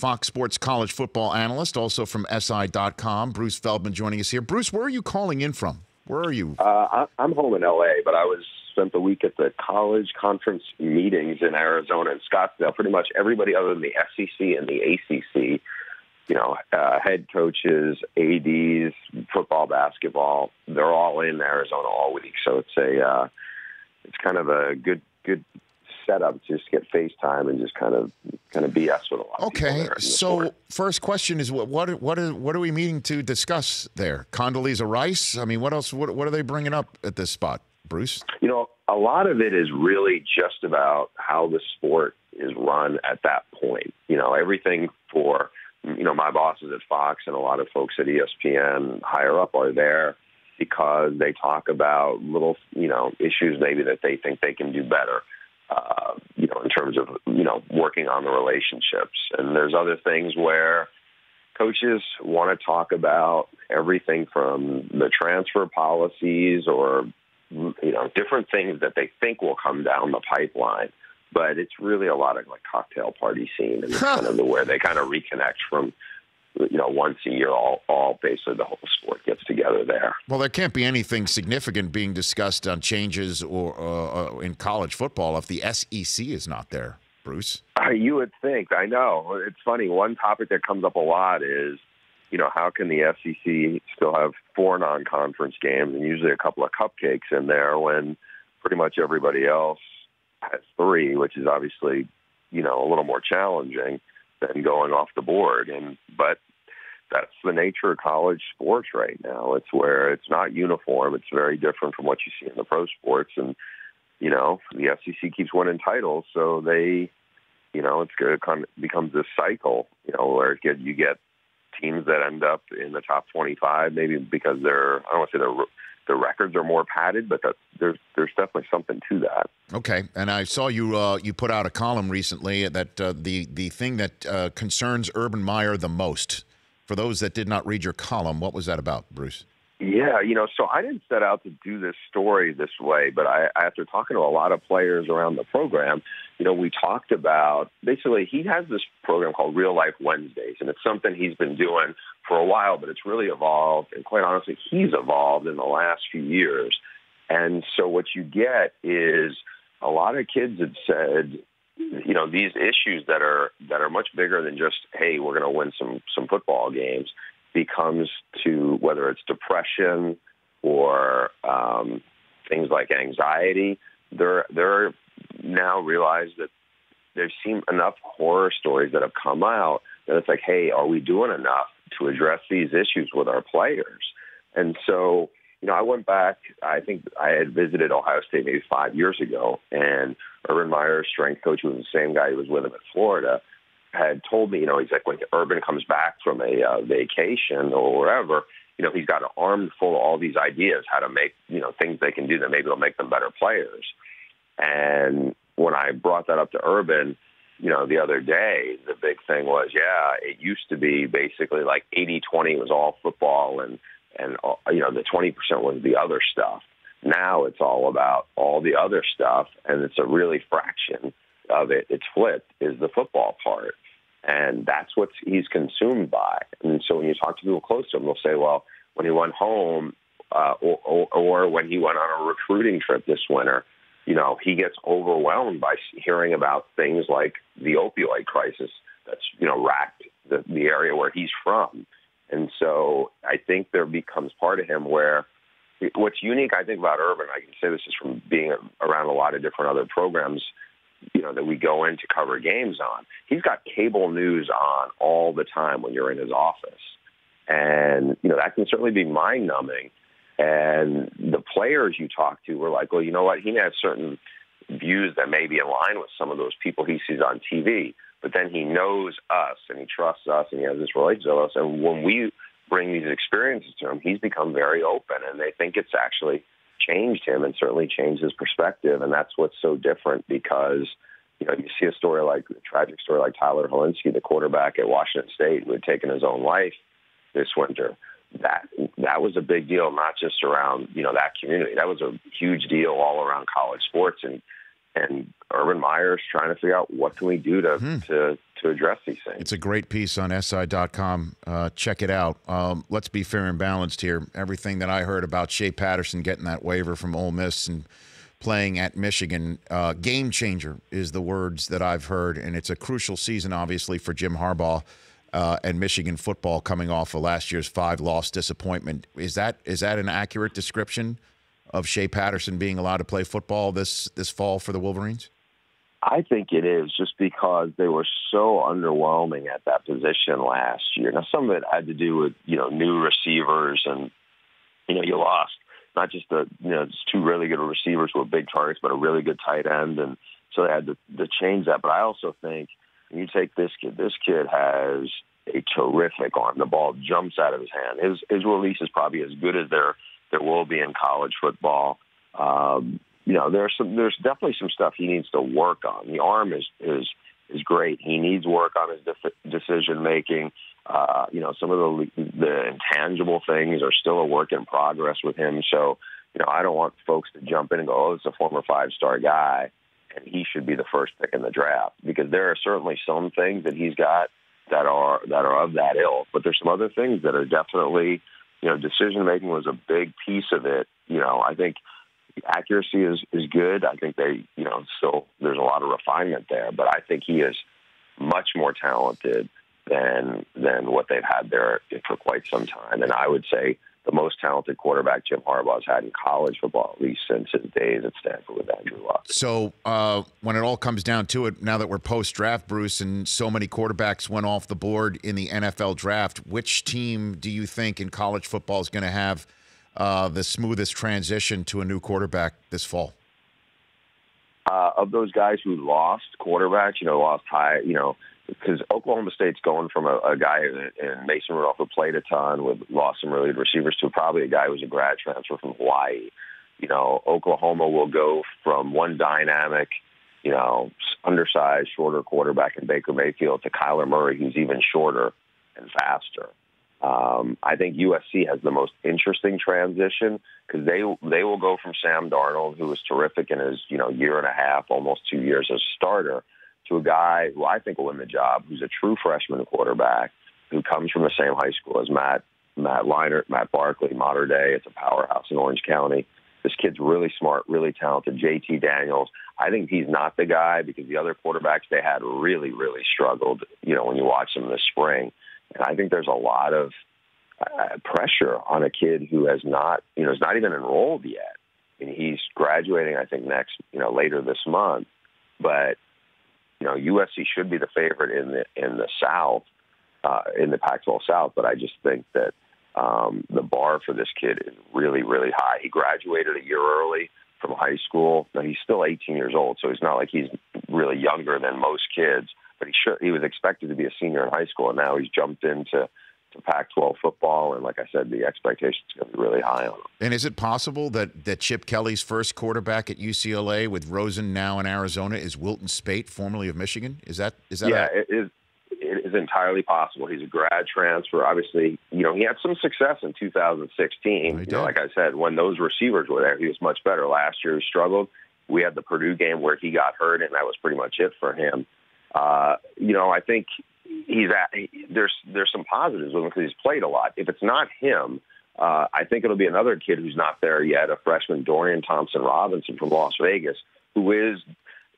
Fox Sports college football analyst, also from SI.com. Bruce Feldman joining us here. Bruce, where are you calling in from? Where are you? I'm home in L.A., but I spent the week at the college conference meetings in Arizona and Scottsdale. Pretty much everybody other than the SEC and the ACC, head coaches, ADs, football, basketball, they're all in Arizona all week. So it's kind of a good setup to just get FaceTime and just kind of BS with a lot of people there. So first question is what are we meeting to discuss there? Condoleezza Rice? I mean, what else? What are they bringing up at this spot, Bruce? A lot of it is really just about how the sport is run at that point. Everything for, my bosses at Fox and a lot of folks at ESPN higher up are there because they talk about little, issues maybe that they think they can do better, in terms of, working on the relationships. And there's other things where coaches want to talk about everything from the transfer policies or, different things that they think will come down the pipeline. But it's really a lot of like cocktail party scene, and it's kind of where they kind of reconnect from, once a year, all basically the whole sport gets together there. Well, there can't be anything significant being discussed on changes or in college football if the SEC is not there, Bruce. You would think. I know. It's funny. One topic that comes up a lot is, how can the SEC still have 4 non-conference games and usually a couple of cupcakes in there when pretty much everybody else has 3, which is obviously, a little more challenging than going off the board. But that's the nature of college sports right now. It's where it's not uniform. It's very different from what you see in the pro sports. And, the SEC keeps winning titles, so they, it's good. It kind of becomes this cycle, where you get teams that end up in the top 25, maybe because I don't want to say the records are more padded, but there's definitely something to that. Okay, and I saw you put out a column recently that the thing that concerns Urban Meyer the most. For those that did not read your column, what was that about, Bruce? Yeah, so I didn't set out to do this story this way, but after talking to a lot of players around the program, we talked about, basically, he has this program called Real Life Wednesdays, and it's something he's been doing for a while, but it's really evolved, and quite honestly, he's evolved in the last few years. And so what you get is a lot of kids have said, these issues that are much bigger than just, hey, we're going to win some football games, becomes to whether it's depression or things like anxiety. They're now realized that there's seen enough horror stories that have come out that it's like, hey, are we doing enough to address these issues with our players? And so, I went back, I think I had visited Ohio State maybe 5 years ago, and Urban Meyer's strength coach, who was the same guy who was with him at Florida, had told me, he's like, when Urban comes back from a vacation or wherever, he's got an arm full of all these ideas, how to make, things they can do that maybe will make them better players. And when I brought that up to Urban, the other day, the big thing was, it used to be basically like 80-20 was all football and the 20% was the other stuff. Now it's all about all the other stuff, and it's a really fraction of it. It's flipped, is the football part. And that's what he's consumed by. And so when you talk to people close to him, they'll say, well, when he went home or when he went on a recruiting trip this winter, he gets overwhelmed by hearing about things like the opioid crisis that's, racked the area where he's from. And so I think there becomes part of him where what's unique, I think, about Urban, I can say this is from being around a lot of different other programs, that we go in to cover games on. He's got cable news on all the time when you're in his office. And, that can certainly be mind-numbing. And the players you talk to were like, well, you know what? He has certain views that may be in line with some of those people he sees on TV. But then he knows us and he trusts us and he has this relationship with us. And when we bring these experiences to him, he's become very open. And they think it's actually changed him and certainly changed his perspective. And that's what's so different because, you see a tragic story like Tyler Helinski, the quarterback at Washington State, who had taken his own life this winter. That was a big deal, not just around, that community. That was a huge deal all around college sports. And Urban Meyer's trying to figure out what can we do to to address these things. It's a great piece on SI.com. Check it out. Let's be fair and balanced here. Everything that I heard about Shea Patterson getting that waiver from Ole Miss and playing at Michigan, game changer is the words that I've heard, and it's a crucial season, obviously, for Jim Harbaugh and Michigan football coming off of last year's 5-loss disappointment. Is that an accurate description of Shea Patterson being allowed to play football this fall for the Wolverines? I think it is, just because they were so underwhelming at that position last year. Now, some of it had to do with, new receivers, and, you lost not just just two really good receivers who were big targets, but a really good tight end. And so they had to change that. But I also think when you take this kid has a terrific arm. The ball jumps out of his hand. His release is probably as good as there will be in college football. There's definitely some stuff he needs to work on. The arm is great. He needs work on his decision making. Some of the intangible things are still a work in progress with him. So, I don't want folks to jump in and go, "Oh, it's a former 5-star guy, and he should be the first pick in the draft," because there are certainly some things that he's got that are of that ilk. But there's some other things that are definitely, decision making was a big piece of it. I think accuracy is good. I think they, still there's a lot of refinement there, but I think he is much more talented than what they've had there for quite some time. And I would say the most talented quarterback Jim Harbaugh's had in college football, at least since his days at Stanford with Andrew Luck. So when it all comes down to it, now that we're post-draft, Bruce, and so many quarterbacks went off the board in the NFL draft, which team do you think in college football is going to have the smoothest transition to a new quarterback this fall? Of those guys who lost quarterbacks, lost high, because Oklahoma State's going from a guy in Mason Rudolph who played a ton, lost some really good receivers, to probably a guy who was a grad transfer from Hawaii. Oklahoma will go from one dynamic, undersized, shorter quarterback in Baker Mayfield to Kyler Murray, who's even shorter and faster. I think USC has the most interesting transition, because they will go from Sam Darnold, who was terrific in his year and a half, almost 2 years as a starter, to a guy who I think will win the job, who's a true freshman quarterback, who comes from the same high school as Matt Leinart, Matt Barkley, modern day. It's a powerhouse in Orange County. This kid's really smart, really talented. JT Daniels. I think he's not the guy, because the other quarterbacks they had really, really struggled, when you watch them this spring. And I think there's a lot of pressure on a kid who has not, is not even enrolled yet. And he's graduating, I think, later this month. But, USC should be the favorite in the South, in the Pac-12 South. But I just think that the bar for this kid is really, really high. He graduated a year early from high school. Now, he's still 18 years old, so he's not like he's really younger than most kids. But he was expected to be a senior in high school, and now he's jumped into Pac-12 football, and like I said, the expectations are going to be really high on him. And is it possible that Chip Kelly's first quarterback at UCLA, with Rosen now in Arizona, is Wilton Speight, formerly of Michigan? Is that? Yeah, it is entirely possible. He's a grad transfer. Obviously, he had some success in 2016. Like I said, when those receivers were there, he was much better. Last year, he struggled. We had the Purdue game where he got hurt, and that was pretty much it for him. I think there's some positives with him because he's played a lot. If it's not him, I think it'll be another kid who's not there yet, a freshman, Dorian Thompson-Robinson from Las Vegas, who is,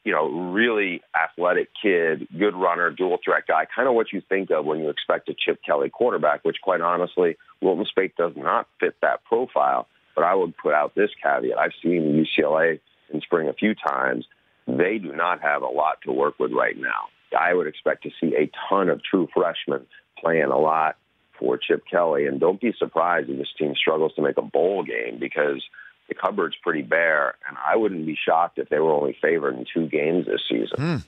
really athletic kid, good runner, dual threat guy, kind of what you think of when you expect a Chip Kelly quarterback, which quite honestly, Wilton Speight does not fit that profile. But I would put out this caveat. I've seen UCLA in spring a few times. They do not have a lot to work with right now. I would expect to see a ton of true freshmen playing a lot for Chip Kelly. And don't be surprised if this team struggles to make a bowl game, because the cupboard's pretty bare. And I wouldn't be shocked if they were only favored in 2 games this season.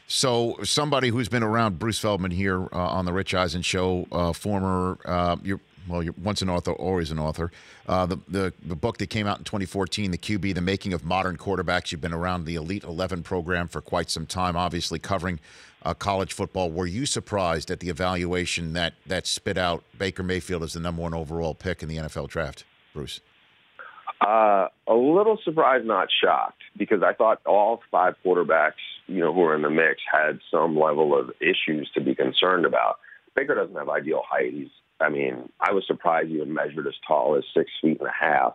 So somebody who's been around Bruce Feldman here on the Rich Eisen Show, former you're once an author, always an author. The book that came out in 2014, The QB, The Making of Modern Quarterbacks. You've been around the Elite 11 program for quite some time, obviously covering college football. Were you surprised at the evaluation that spit out Baker Mayfield as the #1 overall pick in the NFL draft, Bruce? A little surprised, not shocked, because I thought all 5 quarterbacks who are in the mix had some level of issues to be concerned about. Baker doesn't have ideal height. I was surprised he even measured as tall as 6'1.5".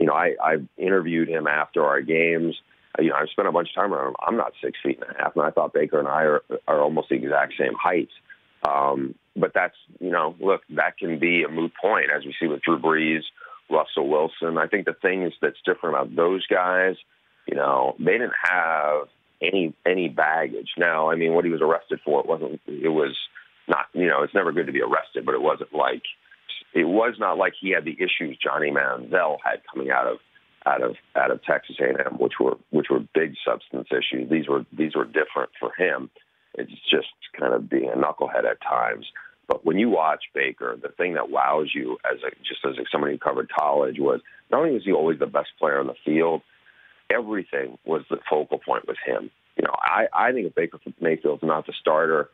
I interviewed him after our games. I've spent a bunch of time around him. I'm not 6'1.5", and I thought Baker and I are almost the exact same height. But that's, look, that can be a moot point, as we see with Drew Brees, Russell Wilson. I think the things that's different about those guys, they didn't have any baggage. Now, what he was arrested for, it was not, it's never good to be arrested, but it was not like he had the issues Johnny Manziel had coming out of Texas A&M, which were big substance issues. These were different for him. It's just kind of being a knucklehead at times. But when you watch Baker, the thing that wows you as somebody who covered college was not only was he always the best player on the field, everything was the focal point with him. I think if Baker Mayfield's not the starter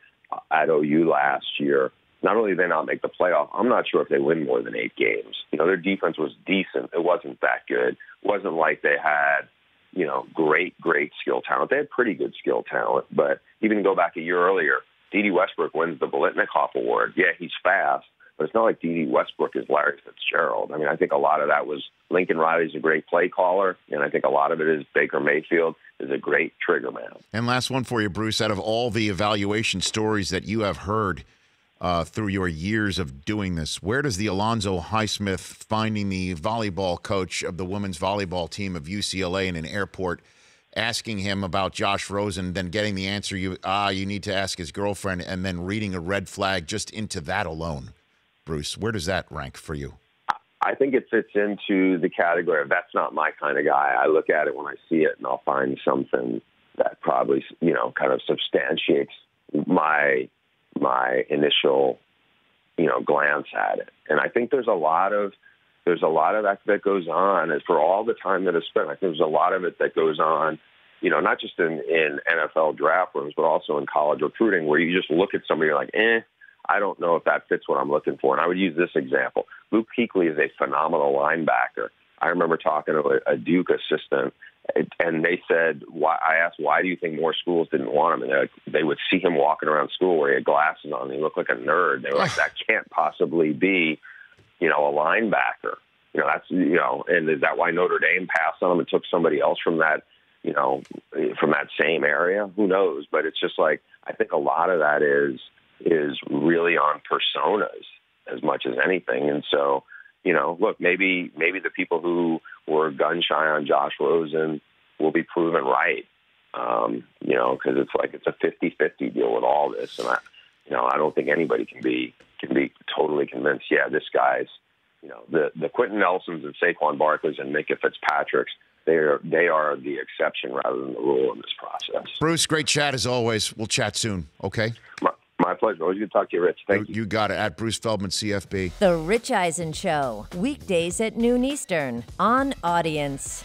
at OU last year, not only did they not make the playoff, I'm not sure if they win more than 8 games. Their defense was decent. It wasn't that good. It wasn't like they had, great skill talent. They had pretty good skill talent. But even go back a year earlier, D.D. Westbrook wins the Biletnikoff Award. Yeah, he's fast, but it's not like D.D. Westbrook is Larry Fitzgerald. I think a lot of that was Lincoln Riley's a great play caller, and I think a lot of it is Baker Mayfield is a great trigger man. And last one for you, Bruce. Out of all the evaluation stories that you have heard through your years of doing this, where does the Alonzo Highsmith finding the volleyball coach of the women's volleyball team of UCLA in an airport, asking him about Josh Rosen, then getting the answer you need to ask his girlfriend, and then reading a red flag just into that alone, Bruce, where does that rank for you? I think it fits into the category of that's not my kind of guy. I look at it when I see it, and I'll find something that probably, kind of substantiates my initial, glance at it. And I think there's a lot of that goes on. And for all the time that is spent, I think there's a lot of it that goes on, not just in NFL draft rooms, but also in college recruiting, where you just look at somebody and you're like, I don't know if that fits what I'm looking for. And I would use this example. Luke Kuechly is a phenomenal linebacker. I remember talking to a Duke assistant, and they said, I asked, why do you think more schools didn't want him? And they would see him walking around school where he had glasses on, and he looked like a nerd. They were like, that can't possibly be, a linebacker. And is that why Notre Dame passed on him and took somebody else from that, from that same area? Who knows? But it's just like, I think a lot of that is really on personas as much as anything. And so, look, maybe the people who were gun shy on Josh Rosen will be proven right. Because it's a 50-50 deal with all this. And I don't think anybody can be totally convinced, yeah, this guy's, the Quentin Nelsons and Saquon Barkleys and Minka Fitzpatricks, they are the exception rather than the rule in this process. Bruce, great chat as always. We'll chat soon, okay? My pleasure. Always good to talk to you, Rich. Thank you. You got it. At Bruce Feldman, CFB. The Rich Eisen Show, weekdays at noon Eastern on Audience.